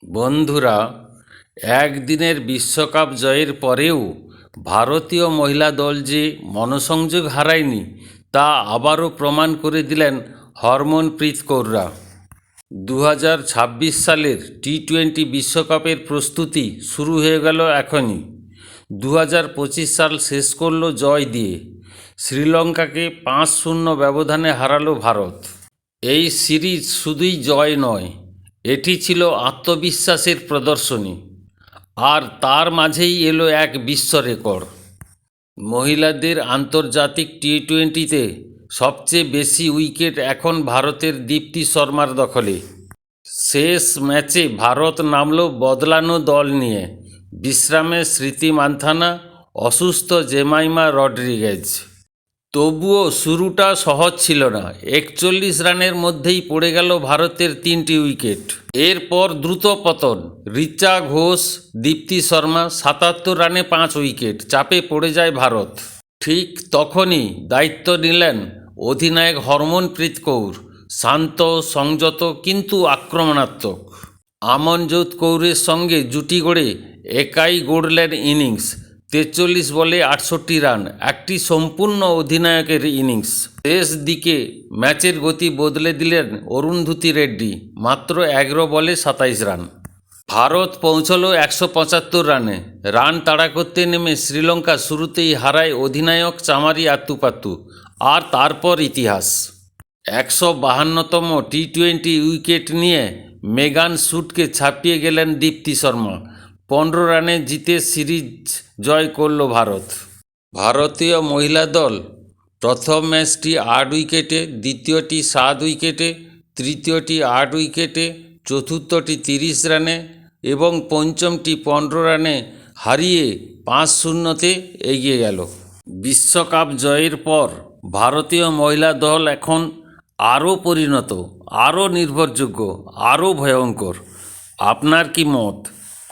বন্ধুরা, একদিনের বিশ্বকাপ জয়ের পরেও ভারতীয় মহিলা দল যে মনসংযোগ হারায়নি তা আবারও প্রমাণ করে দিলেন হরমনপ্রীত কৌররা। 2026 সালের টি-20 বিশ্বকাপের প্রস্তুতি শুরু হয়ে গেল এখনই। 2025 সাল শেষ করল জয় দিয়ে। শ্রীলঙ্কাকে 5-0 ব্যবধানে হারালো ভারত। এই সিরিজ শুধুই জয় নয়, এটি ছিল আত্মবিশ্বাসের প্রদর্শনী। আর তার মাঝেই এলো এক বিশ্ব রেকর্ড। মহিলাদের আন্তর্জাতিক টি-20তে সবচেয়ে বেশি উইকেট এখন ভারতের দীপ্তি শর্মার দখলে। শেষ ম্যাচে ভারত নামল বদলানো দল নিয়ে। বিশ্রামে স্মৃতি মান্ধানা, অসুস্থ জেমাইমা রড্রিগেজ। তবুও শুরুটা সহজ ছিল না। 41 রানের মধ্যেই পড়ে গেল ভারতের 3টি উইকেট। এরপর দ্রুত পতন। রিচা ঘোষ, দীপ্তি শর্মা 77 রানে 5 উইকেট। চাপে পড়ে যায় ভারত। ঠিক তখনই দায়িত্ব নিলেন অধিনায়ক হরমনপ্রীত কৌর। শান্ত, সংযত কিন্তু আক্রমণাত্মক। আমনজোত কৌরের সঙ্গে জুটি গড়ে একাই গড়লেন ইনিংস। 43 বলে 68 রান, একটি সম্পূর্ণ অধিনায়কের ইনিংস। শেষ দিকে ম্যাচের গতি বদলে দিলেন অরুন্ধতী রেড্ডি। মাত্র 11 বলে 27 রান। ভারত পৌঁছল 175 রানে। রান তাড়া করতে নেমে শ্রীলঙ্কা শুরুতেই হারায় অধিনায়ক চামারি আত্তুপাত্তু। আর তারপর ইতিহাস। 152তম টি-20 উইকেট নিয়ে মেগান শুটকে ছাপিয়ে গেলেন দীপ্তি শর্মা। 15 রানে জিতে সিরিজ জয় করল ভারত। ভারতীয় মহিলা দল প্রথম ম্যাচটি 8 উইকেটে, দ্বিতীয়টি 7 উইকেটে, তৃতীয়টি 8 উইকেটে, চতুর্থটি 30 রানে এবং পঞ্চমটি 15 রানে হারিয়ে 5-0-তে এগিয়ে গেল। বিশ্বকাপ জয়ের পর ভারতীয় মহিলা দল এখন আরও পরিণত, আরও নির্ভরযোগ্য, আরও ভয়ঙ্কর। আপনার কি মত?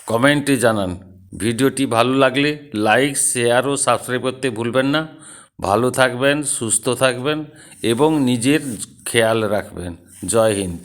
কমেন্টে জানান। ভিডিওটি ভালো লাগলে লাইক, শেয়ার ও সাবস্ক্রাইব করতে ভুলবেন না। ভালো থাকবেন, সুস্থ থাকবেন এবং নিজের খেয়াল রাখবেন। জয় হিন্দ।